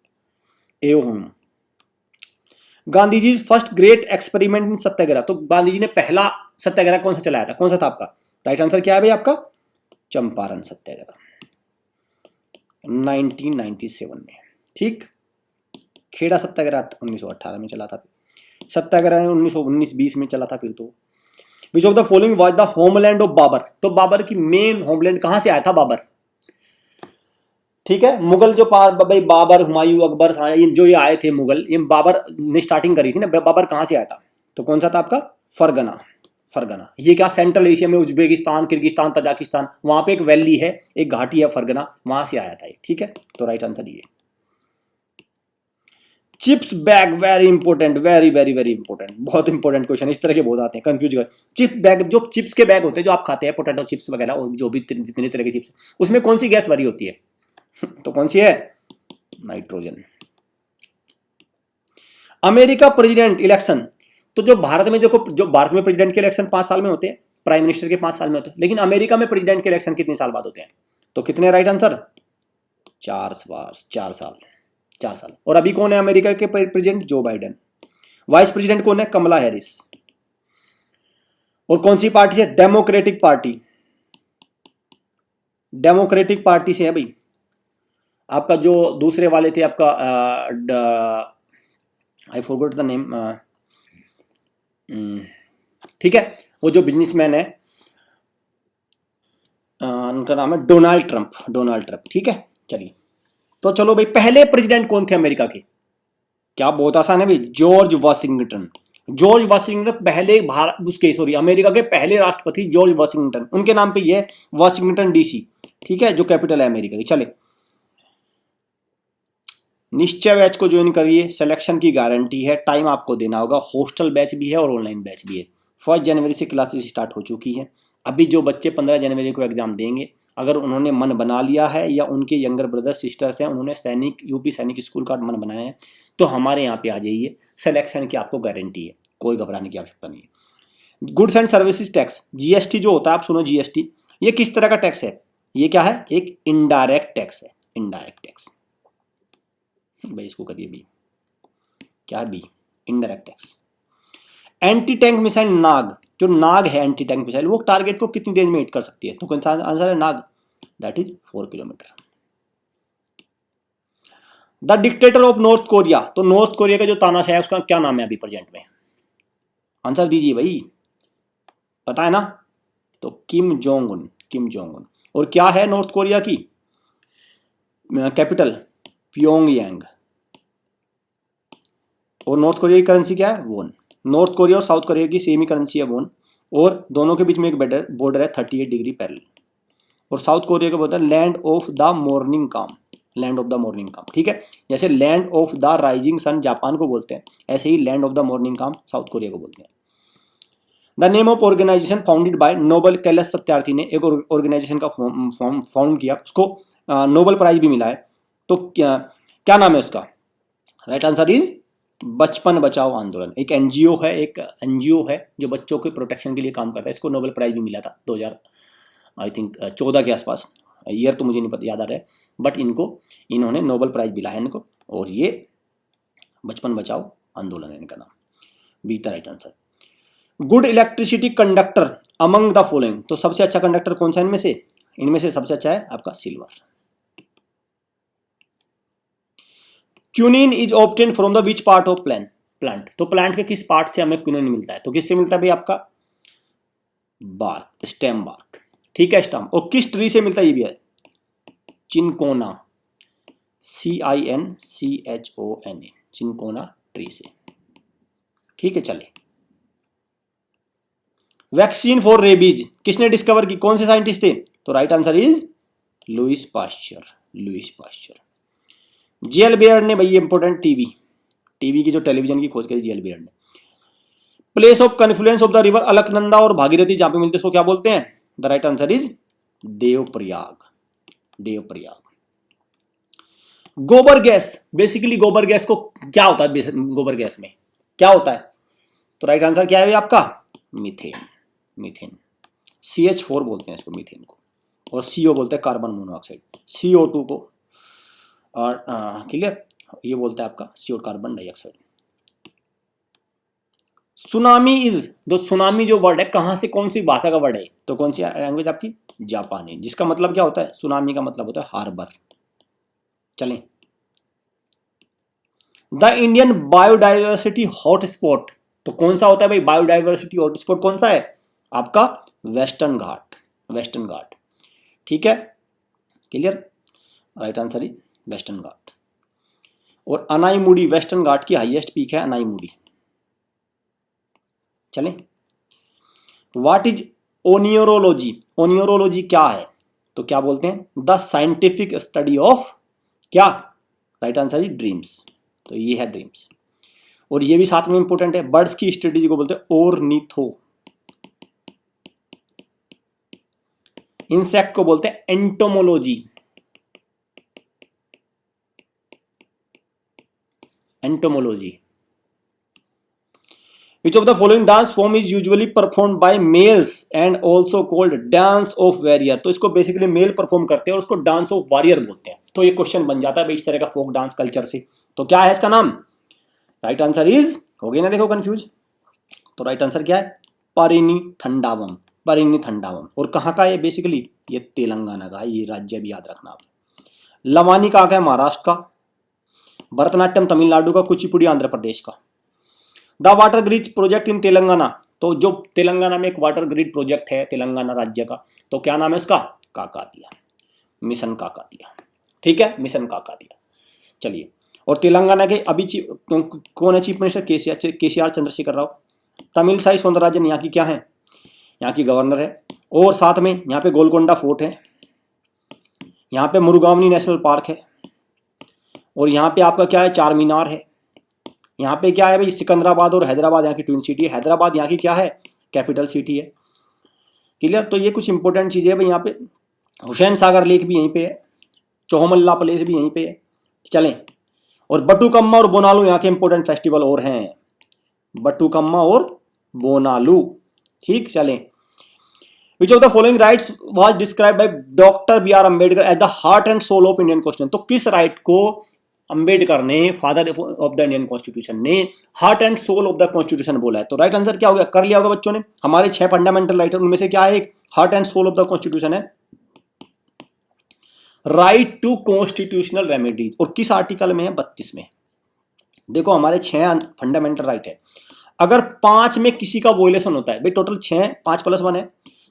Speaker 1: AO Hume. Gandhi ji first great experiment in satyagraha, तो गांधी जी ने पहला सत्याग्रह कौन सा चलाया था? कौन सा था आपका? राइट आंसर क्या है भाई आपका? चंपारण सत्याग्रह 1997 में। ठीक। खेड़ा सत्याग्रह 1918 में चला था। सत्याग्रह 1919-20 में चला था फिर तो। Which of the following was the homeland of Babur, तो बाबर की मेन होमलैंड कहां से आया था बाबर? ठीक है, मुगल जो भाई बाबर, हुमायूं, अकबर, जो ये आए थे मुगल, ये बाबर ने स्टार्टिंग करी थी ना। बाबर कहां से आया था? तो कौन सा था आपका? फरगना। फरगना ये क्या सेंट्रल एशिया में, उज्बेकिस्तान, किर्गिस्तान, तजाकिस्तान, वहां पे एक वैली है, एक घाटी है फरगना, वहां से आया था ये। ठीक है, तो राइट आंसर ये। Chips bag, very important, very very very important, बहुत इंपॉर्टेंट क्वेश्चन। इस तरह के बहुत आते हैं, कंफ्यूज कर। चिप्स बैग, जो चिप्स के बैग होते हैं जो आप खाते हैं, पोटैटो चिप्स वगैरह, और जो भी जितने तरह के चिप्स, उसमें कौन सी गैस भरी होती है? तो कौन सी है? नाइट्रोजन। अमेरिका प्रेसिडेंट इलेक्शन, तो जो भारत में प्रेसिडेंट के इलेक्शन 5 साल में होते हैं, प्राइम मिनिस्टर के 5 साल में होते हैं, लेकिन अमेरिका में प्रेसिडेंट के इलेक्शन कितने साल बाद होते हैं? तो कितने? राइट आंसर 4 साल। 4 साल। और अभी कौन है अमेरिका के president? Joe Biden. Vice president कौन है? कमला हैरिस। और कौन सी पार्टी है? Democratic party. डेमोक्रेटिक पार्टी से है भाई। आपका जो दूसरे वाले थे आपका, आई फॉरगॉट द नेम, ठीक है, वो जो बिजनेसमैन है, उनका नाम है डोनाल्ड ट्रंप। Donald Trump. ठीक है, चलिए। तो चलो भाई, पहले प्रेसिडेंट कौन थे अमेरिका के? क्या बहुत आसान है भाई, जॉर्ज वाशिंगटन। जॉर्ज वाशिंगटन पहले अमेरिका के पहले राष्ट्रपति जॉर्ज वाशिंगटन, उनके नाम पे ये वाशिंगटन DC। ठीक है, जो कैपिटल है अमेरिका की। चले, निश्चय बैच को ज्वाइन करिए, सिलेक्शन की गारंटी है, टाइम आपको देना होगा, हॉस्टल बैच भी है और ऑनलाइन बैच भी है। 1 जनवरी से क्लासेस स्टार्ट हो चुकी है। अभी जो बच्चे 15 जनवरी को एग्जाम देंगे, अगर उन्होंने मन बना लिया है या उनके यंगर ब्रदर सिस्टर्स हैं, उन्होंने यूपी सैनिक स्कूल का मन बनाया है, तो हमारे यहाँ पे आ जाइए, सिलेक्शन की आपको गारंटी है, कोई घबराने की आवश्यकता नहीं है। Goods and services tax, GST जो होता है, आप सुनो GST, ये किस तरह का टैक्स है? ये क्या है? एक इनडायरेक्ट टैक्स है। इनडायरेक्ट टैक्स भाई, इसको करिए बी। क्या B? Indirect tax. Anti tank missile Nag, जो नाग है एंटी टैंक मिसाइल, वो टारगेट को कितनी रेंज में हिट कर सकती है? तो कौन सा आंसर है? Nag, that is 4 kilometre. The dictator of North Korea, तो नॉर्थ कोरिया का जो तानाशाह है उसका क्या नाम है अभी प्रेजेंट में? आंसर दीजिए भाई, पता है ना? तो Kim Jong Un. Kim Jong Un. और क्या है नॉर्थ कोरिया की कैपिटल? प्योंगयांग। और नॉर्थ कोरिया की करेंसी क्या है? वोन। नॉर्थ कोरिया और साउथ कोरिया की सेम ही करेंसी है वोन, और दोनों के बीच में एक बॉर्डर है 38 डिग्री पैरेलल। और साउथ कोरिया को बोलते हैं land of the morning calm. Land of the morning calm. ठीक है, जैसे land of the rising sun Japan को बोलते हैं, ऐसे ही land of the morning calm south Korea को बोलते हैं। The name of organization founded by Nobel Kailash Satyarthi ने एक ऑर्गेनाइजेशन का फाउंड किया, उसको नोबल प्राइज भी मिला है। तो क्या नाम है उसका? राइट आंसर इज बचपन बचाओ आंदोलन। एक एनजीओ है जो बच्चों के प्रोटेक्शन के लिए काम करता है। इसको नोबेल प्राइज भी मिला था 2014 के आसपास, ईयर तो मुझे नहीं पता याद आ रहा है, बट इन्होंने नोबेल प्राइज मिला है इनको। और ये बचपन बचाओ आंदोलन है इनका नाम, be the right answer. Good electricity conductor among the following, तो सबसे अच्छा कंडक्टर कौन सा इनमें से? इनमें से सबसे अच्छा है आपका silver. Quinine is obtain from the which part of plant, तो प्लांट के किस पार्ट से हमें क्यूनिन मिलता है? तो किससे मिलता है भाई? आपका बार्क, स्टेम बार्क, ठीक है स्टेम। और किस ट्री से मिलता है? ये भी है चिनकोना, CINCHONA, चिनकोना ट्री से, ठीक है। चले, वैक्सीन फॉर रेबीज किसने डिस्कवर की? कौन से साइंटिस्ट थे? तो right answer is Louis Pasteur, Louis Pasteur. JL Baird ने, भाई इंपॉर्टेंट, टीवी की जो टेलीविजन की खोज करी जेएल बेयर ने। Place of confluence of the river Alaknanda और भागीरथी जहां पे मिलते हैं उसको क्या बोलते हैं? The right answer is Devprayag, Devprayag. गोबर गैस, बेसिकली गोबर गैस को क्या होता है? गोबर गैस में क्या होता है? तो राइट आंसर क्या है भाई आपका? Methane, methane. CH4 बोलते हैं इसको, मीथेन को, और CO बोलते हैं कार्बन मोनोऑक्साइड, CO2 को, और क्लियर, ये बोलता है आपका CO carbon dioxide. Tsunami is, दो सुनामी जो वर्ड है कहां से, कौन सी भाषा का वर्ड है? तो कौन सी लैंग्वेज आपकी? जापानी, जिसका मतलब क्या होता है? सुनामी का मतलब होता है हार्बर। चलें, द इंडियन बायोडाइवर्सिटी हॉटस्पॉट, तो कौन सा होता है भाई बायोडाइवर्सिटी हॉटस्पॉट? कौन सा है आपका? वेस्टर्न घाट, वेस्टर्न घाट, ठीक है, clear. Right answer is Western Ghat. और अनाईमुड़ी, वेस्टर्न घाट की हाईएस्ट पीक है अनाईमुड़ी। चलें, व्हाट इज ओनियोरोलॉजी, ओनियोरोलॉजी क्या है? तो क्या बोलते हैं? द साइंटिफिक स्टडी ऑफ क्या? राइट आंसर इज ड्रीम्स, तो ये है ड्रीम्स। और ये भी साथ में इंपॉर्टेंट है, बर्ड्स की स्टडी को बोलते हैं ओर्निथो, इंसेक्ट को बोलते हैं entomology, entomology. Which of the following dance form is usually performed by males and also called dance of warrior, तो इसको बेसिकली मेल परफॉर्म करते हैं और उसको डांस ऑफ वॉरियर बोलते हैं। तो ये क्वेश्चन बन जाता है भाई इस तरह का फोक डांस कल्चर से। तो क्या है इसका नाम? राइट आंसर इज, हो गई ना देखो कंफ्यूज, तो राइट आंसर क्या है? परिनी थंडावम, परिनी थंडावम। और कहाँ का है बेसिकली? ये तेलंगाना का है, ये राज्य भी याद रखना आप। लवानी कहाँ का है? महाराष्ट्र का। भरतनाट्यम तमिलनाडु का। कुचिपुड़ी आंध्र प्रदेश का। The water grid project in Telangana, तो जो तेलंगाना में एक वाटर ग्रिड प्रोजेक्ट है तेलंगाना राज्य का, तो क्या नाम है उसका? काकातिया, मिशन काकातिया, ठीक है, मिशन काकातिया। चलिए, और तेलंगाना के अभी कौन है चीफ मिनिस्टर? केसीआर चंद्रशेखर राव। तमिलसाई सौंदरराजन यहाँ की क्या है? यहाँ की गवर्नर है। और साथ में यहाँ पे गोलकोंडा फोर्ट है, यहाँ पे मुरुगावनी नेशनल पार्क है, और यहाँ पे आपका क्या है? चार मीनार है। यहाँ पे क्या है भाई? सिकंदराबाद और हैदराबाद यहाँ की ट्विन सिटी है। हैदराबाद यहाँ की क्या है? कैपिटल सिटी है, क्लियर। तो ये कुछ इंपॉर्टेंट चीज़ें है भाई। यहाँ पे हुसैन सागर लेक भी यहीं पे है, चौहमल्ला प्लेस भी यहीं पे है। चलें, और बटुकम्मा और बोनालू यहाँ के इंपॉर्टेंट फेस्टिवल और हैं, बटुकम्मा और बोनालू, ठीक। चलें, which of the following rights was described by doctor B R Ambedkar as the heart and soul of Indian constitution, तो किस राइट को अंबेडकर ने, father of the Indian constitution ने, heart and soul of the constitution बोला है? तो right answer क्या हो गया? कर लिया होगा बच्चों ने। हमारे 6 फंडामेंटल राइट है, उनमें से क्या है? एक heart and soul of the constitution है राइट टू कॉन्स्टिट्यूशनल रेमेडीज। और किस आर्टिकल में है? 32 में। देखो, हमारे 6 फंडामेंटल राइट है, अगर 5 में किसी का वोलेशन होता है भाई, टोटल 6, 5 + 1 है,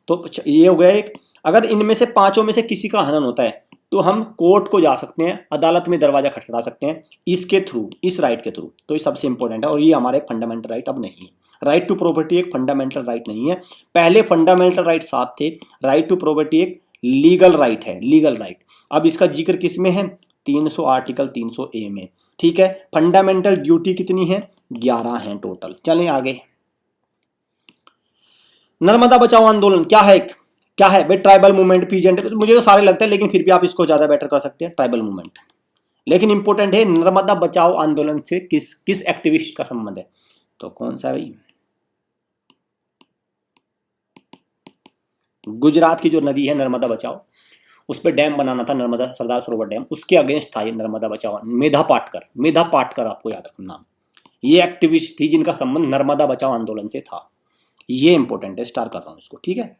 Speaker 1: तो ये हो गया एक। अगर इनमें से 5 में से किसी का हनन होता है तो हम कोर्ट को जा सकते हैं, अदालत में दरवाजा खटखटा सकते हैं इसके थ्रू, इस राइट के थ्रू। तो ये सबसे इंपॉर्टेंट है, और ये हमारा एक फंडामेंटल राइट अब नहीं है। राइट टू प्रॉपर्टी एक फंडामेंटल राइट नहीं है। पहले फंडामेंटल राइट 7 थे, राइट टू प्रॉपर्टी एक लीगल राइट है, लीगल राइट। अब इसका जिक्र किस में है? 300 आर्टिकल 300A में, ठीक है। फंडामेंटल ड्यूटी कितनी है? 11 है टोटल। चलें आगे। नर्मदा बचाओ आंदोलन क्या है? क्या है भाई? ट्राइबल मूवमेंट, पीजेंट, मुझे तो सारे लगते हैं, लेकिन फिर भी आप इसको ज्यादा बेटर कर सकते हैं, ट्राइबल मूवमेंट। लेकिन इंपॉर्टेंट है, नर्मदा बचाओ आंदोलन से किस एक्टिविस्ट का संबंध है? तो कौन सा है भाई? गुजरात की जो नदी है नर्मदा बचाओ, उस पर डैम बनाना था, नर्मदा सरदार सरोवर डैम, उसके अगेंस्ट था ये नर्मदा बचाओ। मेधा पाटकर आपको याद रखना नाम। ये एक्टिविस्ट थी जिनका संबंध नर्मदा बचाओ आंदोलन से था। ये इंपॉर्टेंट है, स्टार कर रहा हूं इसको, ठीक है।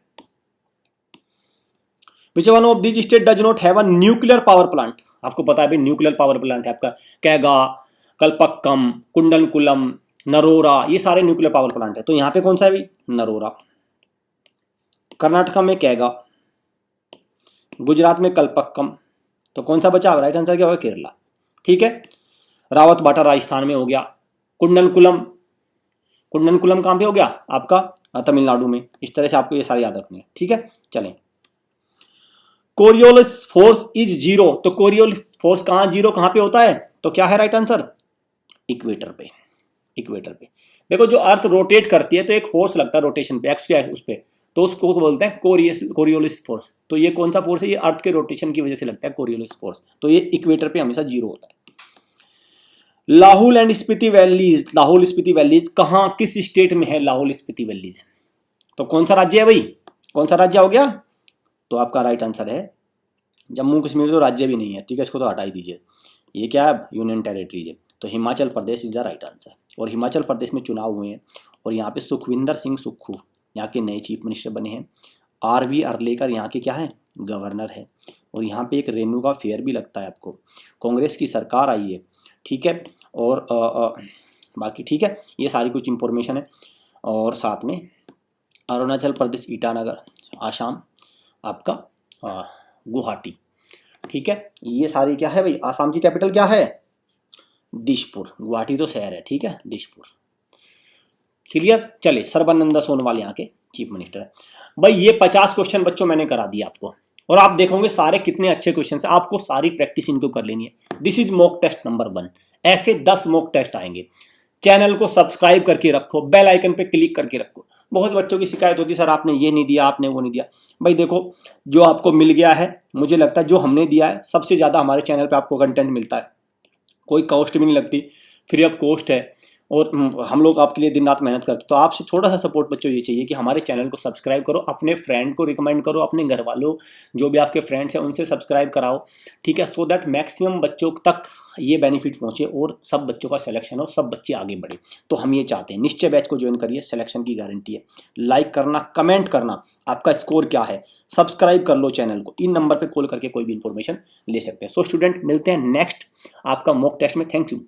Speaker 1: Which one of this state does not have a nuclear power plant? आपको पता है भाई न्यूक्लियर पावर प्लांट है आपका कैगा, कल्पक्कम, कुंडनकुलम, नरोरा, ये सारे न्यूक्लियर पावर प्लांट है। तो यहाँ पे कौन सा है भाई? नरोरा। कर्नाटका में कैगा, गुजरात में कल्पक्कम, तो कौन सा बचा? राइट आंसर क्या होगा? केरला, ठीक है। रावत बाटा राजस्थान में हो गया। कुंडनकुलम कहां पे हो गया? आपका तमिलनाडु में। इस तरह से आपको ये सारे याद रखने हैं, ठीक है। चलें, कोरियोलिस फोर्स इज जीरो, तो कोरियोलिस फोर्स कहां पे होता है? तो क्या है राइट आंसर? इक्वेटर पे। देखो जो अर्थ रोटेट करती है तो एक फोर्स लगता है रोटेशन पे, एक्स के उस पे, तो उसको बोलते हैं कोरियोलिस फोर्स। तो ये कौन सा फोर्स है? ये अर्थ के रोटेशन की वजह से लगता है कोरियोलिस फोर्स। तो ये इक्वेटर पे हमेशा जीरो होता है। लाहौल एंड स्पीति वैलीज कहां, किस स्टेट में है लाहौल स्पीति वैलीज? तो कौन सा राज्य है भाई? कौन सा राज्य हो गया? तो आपका राइट आंसर है जम्मू कश्मीर। तो राज्य भी नहीं है, ठीक है, इसको तो हटा ही दीजिए। ये क्या है? यूनियन टेरिटरीज है। तो Himachal Pradesh is the right answer. और हिमाचल प्रदेश में चुनाव हुए हैं और यहाँ पे सुखविंदर सिंह सुक्खू यहाँ के नए चीफ मिनिस्टर बने हैं। आरवी अर्लेकर यहाँ के क्या है? गवर्नर है। और यहाँ पे एक रेणुका फेयर भी लगता है आपको। कांग्रेस की सरकार आई है, ठीक है। और बाकी ठीक है, ये सारी कुछ इंफॉर्मेशन है। और साथ में अरुणाचल प्रदेश ईटानगर, आसाम आपका गुवाहाटी, ठीक है। ये सारी क्या है भाई? आसाम की कैपिटल क्या है? दिशपुर। गुवाहाटी तो शहर है, ठीक है, दिशपुर। क्लियर? चले, सर्बानंद सोनोवाल यहाँ के चीफ मिनिस्टर है। भाई ये 50 क्वेश्चन बच्चों मैंने करा दिया आपको, और आप देखोगे सारे कितने अच्छे क्वेश्चन हैं। आपको सारी प्रैक्टिस इनको कर लेनी है। This is mock test number 1। ऐसे 10 मॉक टेस्ट आएंगे। चैनल को सब्सक्राइब करके रखो, बेल आइकन पे क्लिक करके रखो। बहुत बच्चों की शिकायत होती है, सर आपने ये नहीं दिया, आपने वो नहीं दिया। भाई देखो, जो आपको मिल गया है, मुझे लगता है जो हमने दिया है सबसे ज़्यादा हमारे चैनल पे आपको कंटेंट मिलता है। कोई कॉस्ट भी नहीं लगती, फ्री ऑफ कॉस्ट है। और हम लोग आपके लिए दिन रात मेहनत करते हैं। तो आपसे थोड़ा सा सपोर्ट बच्चों ये चाहिए कि हमारे चैनल को सब्सक्राइब करो, अपने फ्रेंड को रिकमेंड करो, अपने घर वालों जो भी आपके फ्रेंड्स हैं उनसे सब्सक्राइब कराओ, ठीक है। सो दैट मैक्सिमम बच्चों तक ये बेनिफिट पहुंचे और सब बच्चों का सिलेक्शन हो, सब बच्चे आगे बढ़े। तो हम ये चाहते हैं। निश्चय बैच को ज्वाइन करिए, सिलेक्शन की गारंटी है। लाइक करना, कमेंट करना, आपका स्कोर क्या है, सब्सक्राइब कर लो चैनल को। इन नंबर पर कॉल करके कोई भी इंफॉर्मेशन ले सकते हैं। सो स्टूडेंट, मिलते हैं नेक्स्ट आपका मॉक टेस्ट में। Thank you.